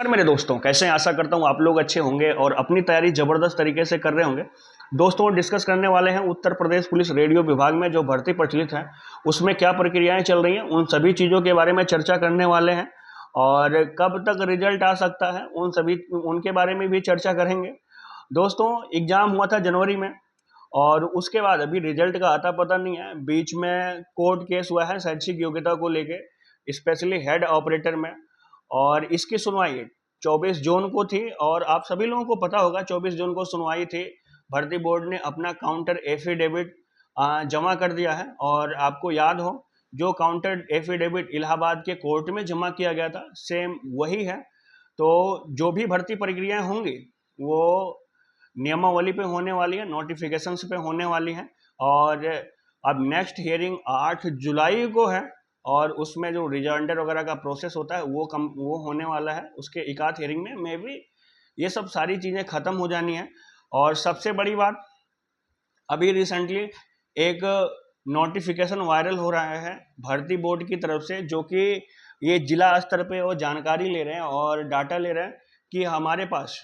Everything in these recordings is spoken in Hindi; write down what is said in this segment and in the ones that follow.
नमस्कार मेरे दोस्तों, कैसे हैं? आशा करता हूँ आप लोग अच्छे होंगे और अपनी तैयारी ज़बरदस्त तरीके से कर रहे होंगे। दोस्तों, डिस्कस करने वाले हैं उत्तर प्रदेश पुलिस रेडियो विभाग में जो भर्ती प्रचलित है, उसमें क्या प्रक्रियाएं चल रही हैं, उन सभी चीज़ों के बारे में चर्चा करने वाले हैं और कब तक रिजल्ट आ सकता है, उनके बारे में भी चर्चा करेंगे। दोस्तों, एग्ज़ाम हुआ था जनवरी में और उसके बाद अभी रिजल्ट का आता पता नहीं है। बीच में कोर्ट केस हुआ है शैक्षिक योग्यता को लेके, स्पेशली हेड ऑपरेटर में, और इसकी सुनवाई 24 जून को थी और आप सभी लोगों को पता होगा 24 जून को सुनवाई थी। भर्ती बोर्ड ने अपना काउंटर एफिडेविट जमा कर दिया है और आपको याद हो जो काउंटर एफिडेविट इलाहाबाद के कोर्ट में जमा किया गया था, सेम वही है। तो जो भी भर्ती प्रक्रियाएं होंगी वो नियमावली पे होने वाली है, नोटिफिकेशंस पे होने वाली है और अब नेक्स्ट हियरिंग 8 जुलाई को है और उसमें जो रिजॉइंडर वगैरह का प्रोसेस होता है वो होने वाला है। उसके एकाध हियरिंग में मे बी ये सब सारी चीज़ें ख़त्म हो जानी है। और सबसे बड़ी बात, अभी रिसेंटली एक नोटिफिकेशन वायरल हो रहा है भर्ती बोर्ड की तरफ से, जो कि ये जिला स्तर पे वो जानकारी ले रहे हैं और डाटा ले रहे हैं कि हमारे पास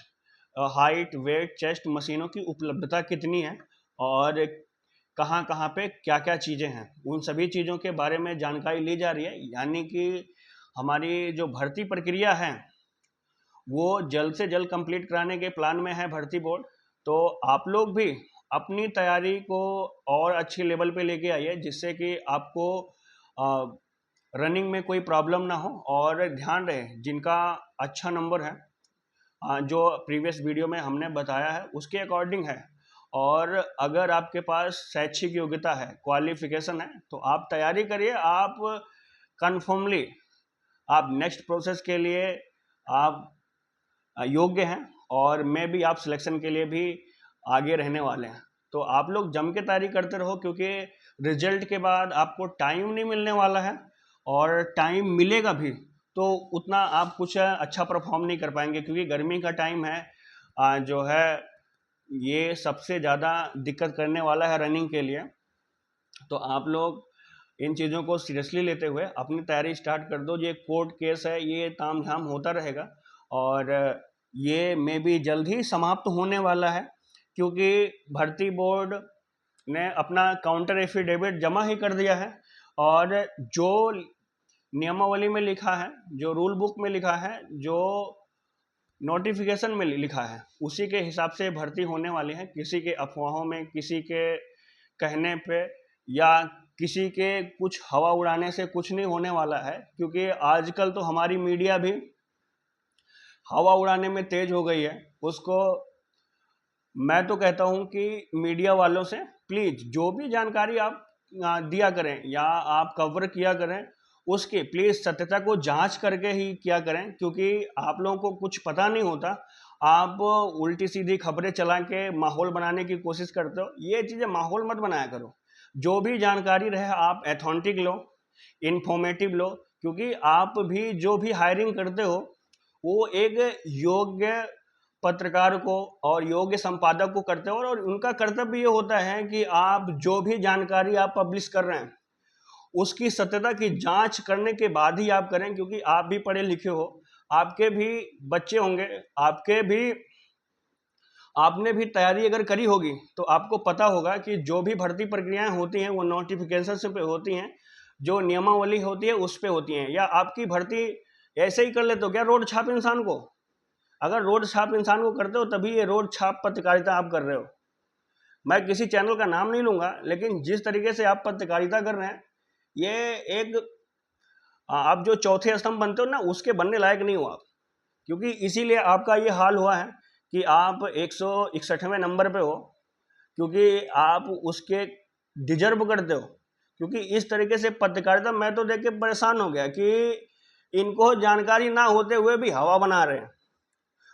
हाइट, वेट, चेस्ट मशीनों की उपलब्धता कितनी है और कहाँ कहाँ पे क्या क्या चीज़ें हैं, उन सभी चीज़ों के बारे में जानकारी ली जा रही है। यानी कि हमारी जो भर्ती प्रक्रिया है वो जल्द से जल्द कंप्लीट कराने के प्लान में है भर्ती बोर्ड। तो आप लोग भी अपनी तैयारी को और अच्छी लेवल पे लेके आइए, जिससे कि आपको रनिंग में कोई प्रॉब्लम ना हो। और ध्यान रहे जिनका अच्छा नंबर है, जो प्रीवियस वीडियो में हमने बताया है उसके अकॉर्डिंग है, और अगर आपके पास शैक्षिक योग्यता है, क्वालिफिकेशन है, तो आप तैयारी करिए। आप कन्फर्मली आप नेक्स्ट प्रोसेस के लिए आप योग्य हैं और मे भी आप सिलेक्शन के लिए भी आगे रहने वाले हैं। तो आप लोग जम के तैयारी करते रहो, क्योंकि रिजल्ट के बाद आपको टाइम नहीं मिलने वाला है और टाइम मिलेगा भी तो उतना आप कुछ अच्छा परफॉर्म नहीं कर पाएंगे, क्योंकि गर्मी का टाइम है, जो है ये सबसे ज़्यादा दिक्कत करने वाला है रनिंग के लिए। तो आप लोग इन चीज़ों को सीरियसली लेते हुए अपनी तैयारी स्टार्ट कर दो। ये कोर्ट केस है, ये ताम झाम होता रहेगा और ये मे भी जल्द ही समाप्त होने वाला है, क्योंकि भर्ती बोर्ड ने अपना काउंटर एफिडेविट जमा ही कर दिया है और जो नियमावली में लिखा है, जो रूल बुक में लिखा है, जो नोटिफिकेशन में लिखा है, उसी के हिसाब से भर्ती होने वाली है। किसी के अफवाहों में, किसी के कहने पे या किसी के कुछ हवा उड़ाने से कुछ नहीं होने वाला है, क्योंकि आजकल तो हमारी मीडिया भी हवा उड़ाने में तेज हो गई है। उसको मैं तो कहता हूं कि मीडिया वालों से प्लीज़ जो भी जानकारी आप दिया करें या आप कवर किया करें, उसकी प्लीज़ सत्यता को जांच करके ही किया करें, क्योंकि आप लोगों को कुछ पता नहीं होता। आप उल्टी सीधी खबरें चला के माहौल बनाने की कोशिश करते हो। ये चीज़ें माहौल मत बनाया करो। जो भी जानकारी रहे आप एथेंटिक लो, इंफॉर्मेटिव लो, क्योंकि आप भी जो भी हायरिंग करते हो वो एक योग्य पत्रकार को और योग्य संपादक को करते हो, और उनका कर्तव्य ये होता है कि आप जो भी जानकारी आप पब्लिश कर रहे हैं उसकी सत्यता की जांच करने के बाद ही आप करें, क्योंकि आप भी पढ़े लिखे हो, आपके भी बच्चे होंगे, आपने भी तैयारी अगर करी होगी तो आपको पता होगा कि जो भी भर्ती प्रक्रियाएं होती हैं वो नोटिफिकेशन पे होती हैं, जो नियमावली होती है उस पे होती हैं। या आपकी भर्ती ऐसे ही कर लेते हो क्या रोड छाप इंसान को? अगर रोड छाप इंसान को करते हो तभी ये रोड छाप पत्रकारिता आप कर रहे हो। मैं किसी चैनल का नाम नहीं लूंगा, लेकिन जिस तरीके से आप पत्रकारिता कर रहे हैं, ये एक आप जो चौथे स्तंभ बनते हो ना, उसके बनने लायक नहीं हो आप। क्योंकि इसीलिए आपका ये हाल हुआ है कि आप 161वें नंबर पे हो, क्योंकि आप उसके डिजर्व करते हो। क्योंकि इस तरीके से पत्रकारिता मैं तो देख के परेशान हो गया कि इनको जानकारी ना होते हुए भी हवा बना रहे हैं,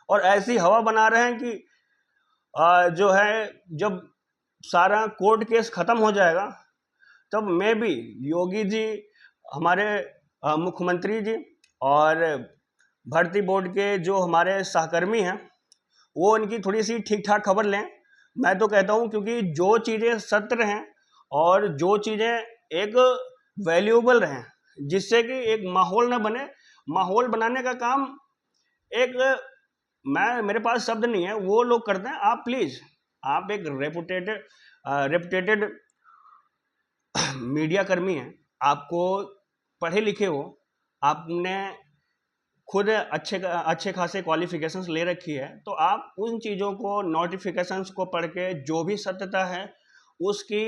और ऐसी हवा बना रहे हैं कि जो है जब सारा कोर्ट केस खत्म हो जाएगा तब मैं भी योगी जी, हमारे मुख्यमंत्री जी और भर्ती बोर्ड के जो हमारे सहकर्मी हैं, वो इनकी थोड़ी सी ठीक ठाक खबर लें। मैं तो कहता हूँ, क्योंकि जो चीज़ें सत्य रहें और जो चीज़ें एक वैल्यूएबल रहें, जिससे कि एक माहौल न बने। माहौल बनाने का काम एक मेरे पास शब्द नहीं है, वो लोग करते हैं। आप प्लीज, आप एक रेपुटेटेड मीडिया कर्मी हैं, आपको पढ़े लिखे हो, आपने खुद अच्छे खासे क्वालिफिकेशंस ले रखी है, तो आप उन चीज़ों को, नोटिफिकेशंस को पढ़ के जो भी सत्यता है उसकी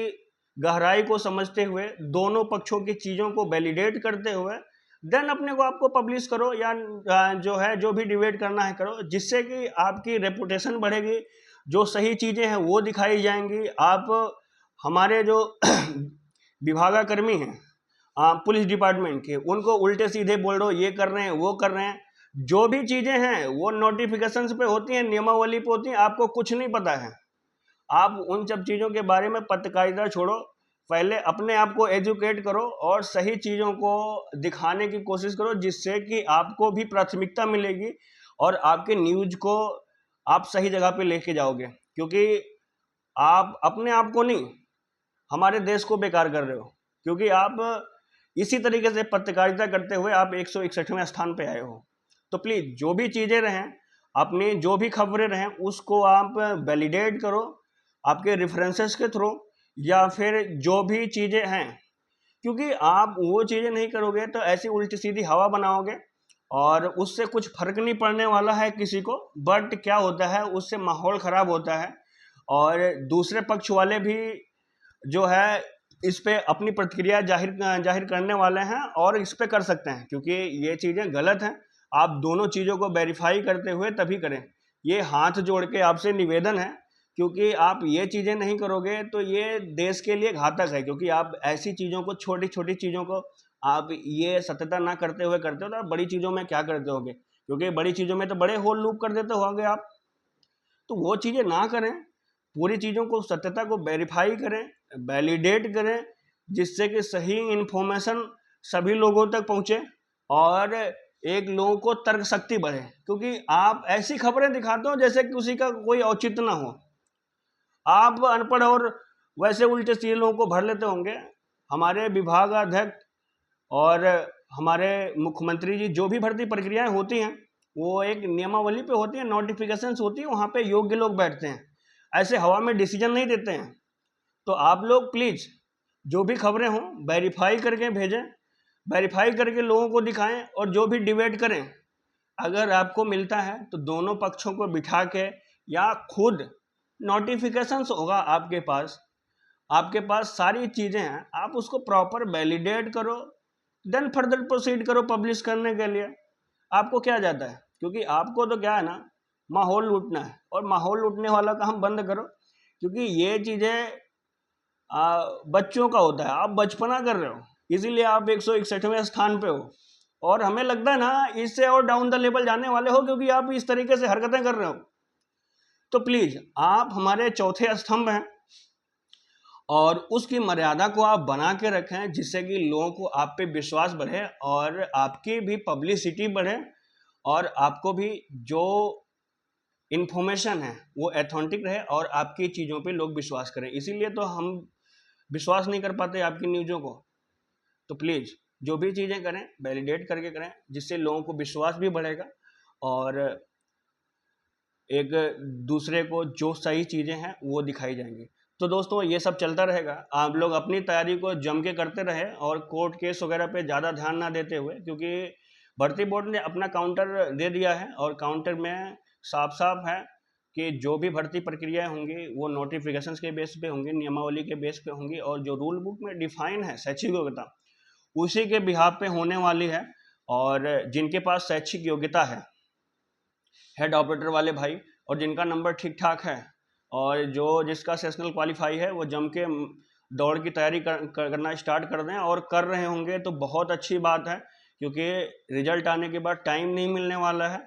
गहराई को समझते हुए, दोनों पक्षों की चीज़ों को वैलिडेट करते हुए देन अपने को आपको पब्लिश करो, या जो है जो भी डिबेट करना है करो, जिससे कि आपकी रेपुटेशन बढ़ेगी, जो सही चीज़ें हैं वो दिखाई जाएंगी। आप हमारे जो विभागाकर्मी हैं पुलिस डिपार्टमेंट के, उनको उल्टे सीधे बोल रहे हो, ये कर रहे हैं, वो कर रहे हैं, जो भी चीज़ें हैं वो नोटिफिकेशंस पे होती हैं, नियमावली पे होती हैं, आपको कुछ नहीं पता है। आप उन सब चीज़ों के बारे में पत्रकारिता छोड़ो, पहले अपने आप को एजुकेट करो और सही चीज़ों को दिखाने की कोशिश करो, जिससे कि आपको भी प्राथमिकता मिलेगी और आपके न्यूज को आप सही जगह पे लेके जाओगे। क्योंकि आप अपने आप को नहीं, हमारे देश को बेकार कर रहे हो, क्योंकि आप इसी तरीके से पत्रकारिता करते हुए आप 161वें स्थान पे आए हो। तो प्लीज़ जो भी चीज़ें रहें, अपनी जो भी खबरें रहें, उसको आप वैलिडेट करो आपके रेफरेंसेस के थ्रू, या फिर जो भी चीज़ें हैं, क्योंकि आप वो चीज़ें नहीं करोगे तो ऐसी उल्टी सीधी हवा बनाओगे और उससे कुछ फर्क नहीं पड़ने वाला है किसी को। बट क्या होता है, उससे माहौल ख़राब होता है और दूसरे पक्ष वाले भी जो है इस पे अपनी प्रतिक्रिया जाहिर करने वाले हैं और इस पे कर सकते हैं, क्योंकि ये चीज़ें गलत हैं। आप दोनों चीज़ों को वेरीफाई करते हुए तभी करें। ये हाथ जोड़ के आपसे निवेदन है, क्योंकि आप ये चीज़ें नहीं करोगे तो ये देश के लिए घातक है। क्योंकि आप ऐसी चीज़ों को, छोटी छोटी चीज़ों को आप ये सत्यता ना करते हुए करते हो, तो आप बड़ी चीज़ों में क्या करते होगे? क्योंकि बड़ी चीज़ों में तो बड़े होल लूप कर देते होगे आप। तो वो चीज़ें ना करें, पूरी चीज़ों को, सत्यता को वेरीफाई करें, वैलिडेट करें, जिससे कि सही इन्फॉर्मेशन सभी लोगों तक पहुँचे और एक लोगों को तर्क शक्ति बढ़े। क्योंकि आप ऐसी खबरें दिखाते हो जैसे कि उसी का कोई औचित्य ना हो। आप अनपढ़ और वैसे उल्टे सीधे लोगों को भर लेते होंगे। हमारे विभागाध्यक्ष और हमारे मुख्यमंत्री जी, जो भी भर्ती प्रक्रियाएं होती हैं वो एक नियमावली पे होती है, नोटिफिकेशंस होती है, वहाँ पे योग्य लोग बैठते हैं, ऐसे हवा में डिसीजन नहीं देते हैं। तो आप लोग प्लीज़ जो भी खबरें हों वेरीफाई करके भेजें, वेरीफाई करके लोगों को दिखाएं और जो भी डिबेट करें, अगर आपको मिलता है तो दोनों पक्षों को बिठा के, या खुद नोटिफिकेशंस होगा आपके पास सारी चीज़ें हैं, आप उसको प्रॉपर वैलिडेट करो, देन फर्दर प्रोसीड करो पब्लिश करने के लिए। आपको क्या जाता है? क्योंकि आपको तो क्या है ना, माहौल लूटना है, और माहौल लूटने वाला काम बंद करो। क्योंकि ये चीज़ें बच्चों का होता है, आप बचपना कर रहे हो, इसीलिए आप 161वें स्थान पे हो। और हमें लगता है ना इससे और डाउन द लेवल जाने वाले हो, क्योंकि आप इस तरीके से हरकतें कर रहे हो। तो प्लीज़ आप हमारे चौथे स्तंभ हैं और उसकी मर्यादा को आप बना के रखें, जिससे कि लोगों को आप पे विश्वास बढ़े और आपकी भी पब्लिसिटी बढ़े और आपको भी जो इन्फॉर्मेशन है वो एथेंटिक रहे और आपकी चीज़ों पे लोग विश्वास करें। इसीलिए तो हम विश्वास नहीं कर पाते आपकी न्यूज़ों को। तो प्लीज़ जो भी चीज़ें करें वैलिडेट करके करें, जिससे लोगों को विश्वास भी बढ़ेगा और एक दूसरे को जो सही चीज़ें हैं वो दिखाई जाएंगी। तो दोस्तों ये सब चलता रहेगा, आप लोग अपनी तैयारी को जम के करते रहे और कोर्ट केस वगैरह पे ज़्यादा ध्यान ना देते हुए, क्योंकि भर्ती बोर्ड ने अपना काउंटर दे दिया है और काउंटर में साफ साफ है कि जो भी भर्ती प्रक्रियाएं होंगी वो नोटिफिकेशंस के बेस पे होंगी, नियमावली के बेस पे होंगी, और जो रूल बुक में डिफाइन है शैक्षिक योग्यता उसी के बिहाफ पे होने वाली है। और जिनके पास शैक्षिक योग्यता है, हेड ऑपरेटर वाले भाई, और जिनका नंबर ठीक ठाक है और जिसका सेशनल क्वालिफाई है, वो जम के दौड़ की तैयारी करना स्टार्ट कर दें, और कर रहे होंगे तो बहुत अच्छी बात है, क्योंकि रिजल्ट आने के बाद टाइम नहीं मिलने वाला है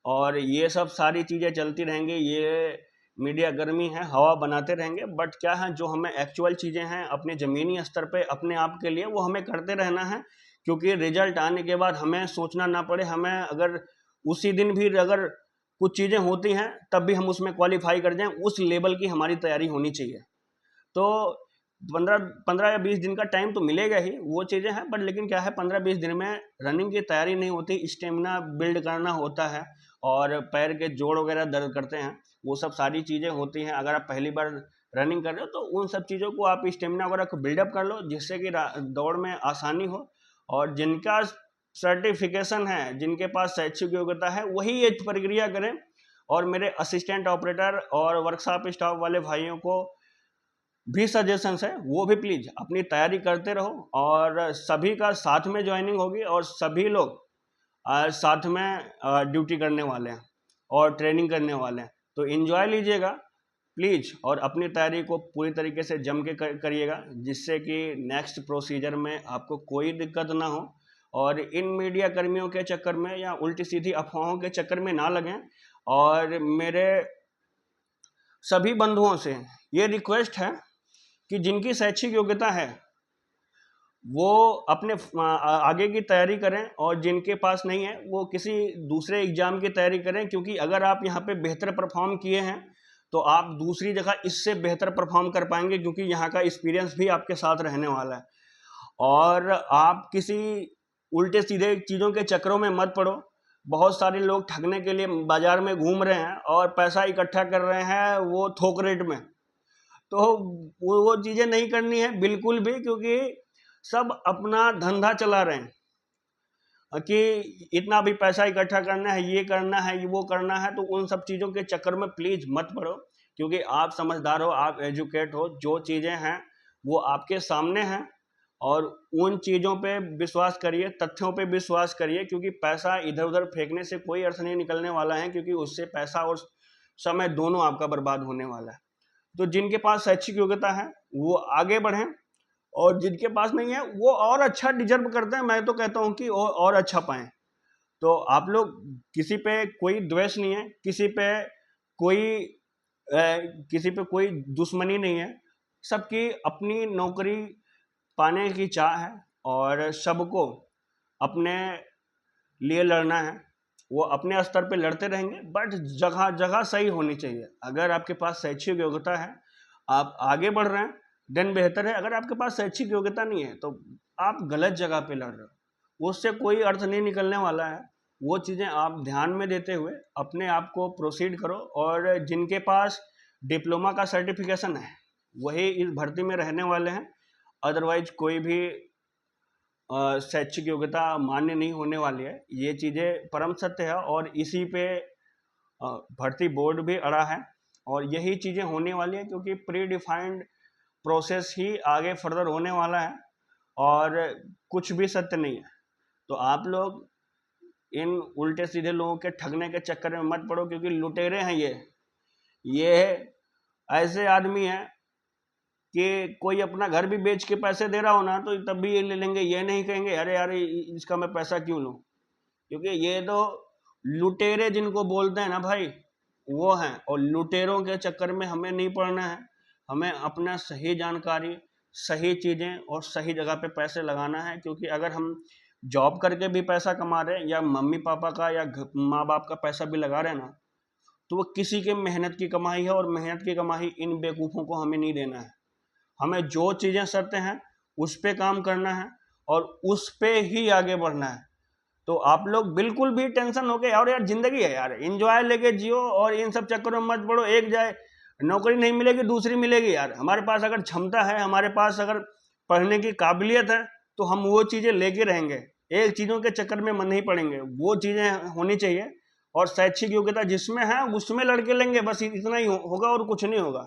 और ये सब सारी चीज़ें चलती रहेंगी। ये मीडिया गर्मी है, हवा बनाते रहेंगे, बट क्या है, जो हमें एक्चुअल चीज़ें हैं अपने ज़मीनी स्तर पे अपने आप के लिए, वो हमें करते रहना है, क्योंकि रिजल्ट आने के बाद हमें सोचना ना पड़े। हमें अगर उसी दिन भी अगर कुछ चीज़ें होती हैं तब भी हम उसमें क्वालिफाई कर जाएं, उस लेवल की हमारी तैयारी होनी चाहिए। तो 15 या 20 दिन का टाइम तो मिलेगा ही, वो चीज़ें हैं, बट लेकिन क्या है, 15-20 दिन में रनिंग की तैयारी नहीं होती, स्टेमिना बिल्ड करना होता है और पैर के जोड़ वगैरह दर्द करते हैं, वो सब सारी चीज़ें होती हैं। अगर आप पहली बार रनिंग कर रहे हो तो उन सब चीज़ों को आप स्टेमिना वगैरह को बिल्डअप कर लो, जिससे कि दौड़ में आसानी हो। और जिनका सर्टिफिकेशन है, जिनके पास शैक्षिक योग्यता है, वही ये प्रक्रिया करें। और मेरे असिस्टेंट ऑपरेटर और वर्कशॉप स्टाफ वाले भाइयों को भी सजेशंस है, वो भी प्लीज़ अपनी तैयारी करते रहो। और सभी का साथ में ज्वाइनिंग होगी और सभी लोग साथ में ड्यूटी करने वाले हैं और ट्रेनिंग करने वाले हैं। तो एंजॉय लीजिएगा प्लीज़, और अपनी तैयारी को पूरी तरीके से जम के करिएगा, जिससे कि नेक्स्ट प्रोसीजर में आपको कोई दिक्कत ना हो। और इन मीडिया कर्मियों के चक्कर में या उल्टी सीधी अफवाहों के चक्कर में ना लगें। और मेरे सभी बंधुओं से ये रिक्वेस्ट है कि जिनकी शैक्षिक योग्यता है वो अपने आगे की तैयारी करें, और जिनके पास नहीं है वो किसी दूसरे एग्ज़ाम की तैयारी करें। क्योंकि अगर आप यहाँ पे बेहतर परफॉर्म किए हैं तो आप दूसरी जगह इससे बेहतर परफॉर्म कर पाएंगे, क्योंकि यहाँ का एक्सपीरियंस भी आपके साथ रहने वाला है। और आप किसी उल्टे सीधे चीज़ों के चक्करों में मत पड़ो। बहुत सारे लोग ठगने के लिए बाज़ार में घूम रहे हैं और पैसा इकट्ठा कर रहे हैं वो थोक रेट में। तो वो चीज़ें नहीं करनी है बिल्कुल भी, क्योंकि सब अपना धंधा चला रहे हैं कि इतना भी पैसा इकट्ठा करना है, ये करना है, वो करना है। तो उन सब चीज़ों के चक्कर में प्लीज़ मत पड़ो, क्योंकि आप समझदार हो, आप एजुकेट हो, जो चीज़ें हैं वो आपके सामने हैं। और उन चीज़ों पे विश्वास करिए, तथ्यों पे विश्वास करिए, क्योंकि पैसा इधर उधर फेंकने से कोई अर्थ नहीं निकलने वाला है, क्योंकि उससे पैसा और समय दोनों आपका बर्बाद होने वाला है। तो जिनके पास शैक्षिक योग्यता है वो आगे बढ़ें, और जिनके पास नहीं है वो और अच्छा डिजर्व करते हैं। मैं तो कहता हूँ कि और अच्छा पाएं। तो आप लोग, किसी पे कोई द्वेष नहीं है, कोई किसी पे कोई दुश्मनी नहीं है, सबकी अपनी नौकरी पाने की चाह है और सबको अपने लिए लड़ना है। वो अपने स्तर पे लड़ते रहेंगे, बट जगह जगह सही होनी चाहिए। अगर आपके पास शैक्षिक योग्यता है, आप आगे बढ़ रहे हैं, देन बेहतर है। अगर आपके पास शैक्षिक योग्यता नहीं है तो आप गलत जगह पे लड़ रहे हो, उससे कोई अर्थ नहीं निकलने वाला है। वो चीज़ें आप ध्यान में देते हुए अपने आप को प्रोसीड करो। और जिनके पास डिप्लोमा का सर्टिफिकेशन है वही इस भर्ती में रहने वाले हैं, अदरवाइज कोई भी शैक्षिक योग्यता मान्य नहीं होने वाली है। ये चीज़ें परम सत्य है, और इसी पे भर्ती बोर्ड भी अड़ा है, और यही चीज़ें होने वाली है, क्योंकि प्री डिफाइंड प्रोसेस ही आगे फर्दर होने वाला है, और कुछ भी सत्य नहीं है। तो आप लोग इन उल्टे सीधे लोगों के ठगने के चक्कर में मत पड़ो, क्योंकि लुटेरे हैं ये ऐसे आदमी हैं कि कोई अपना घर भी बेच के पैसे दे रहा हो ना, तो तब भी ये ले लेंगे। ये नहीं कहेंगे अरे यार इसका मैं पैसा क्यों लूँ, क्योंकि ये तो लुटेरे जिनको बोलते हैं ना भाई, वो हैं। और लुटेरों के चक्कर में हमें नहीं पड़ना है। हमें अपना सही जानकारी, सही चीज़ें और सही जगह पे पैसे लगाना है। क्योंकि अगर हम जॉब करके भी पैसा कमा रहे हैं, या मम्मी पापा का या माँ बाप का पैसा भी लगा रहे हैं ना, तो वो किसी के मेहनत की कमाई है, और मेहनत की कमाई इन बेवकूफ़ों को हमें नहीं देना है। हमें जो चीज़ें सत्य हैं उस पे काम करना है, और उस पे ही आगे बढ़ना है। तो आप लोग बिल्कुल भी टेंशन हो के, और यार जिंदगी है यार, एंजॉय लेके जियो, और इन सब चक्करों में मत पड़ो। एक जाए नौकरी नहीं मिलेगी दूसरी मिलेगी यार। हमारे पास अगर क्षमता है, हमारे पास अगर पढ़ने की काबिलियत है, तो हम वो चीज़ें लेके रहेंगे। एक चीज़ों के चक्कर में मन नहीं पड़ेंगे, वो चीज़ें होनी चाहिए। और शैक्षिक योग्यता जिसमें है उसमें लड़के लेंगे, बस इतना ही होगा और कुछ नहीं होगा।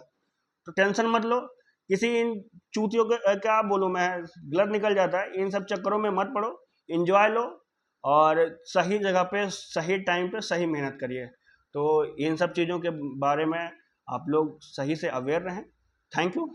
तो टेंशन मत लो। किसी इन चूतियों के क्या बोलूँ मैं, गलत निकल जाता है, इन सब चक्करों में मत पड़ो। एंजॉय लो, और सही जगह पे सही टाइम पे सही मेहनत करिए। तो इन सब चीज़ों के बारे में आप लोग सही से अवेयर रहें। Thank you.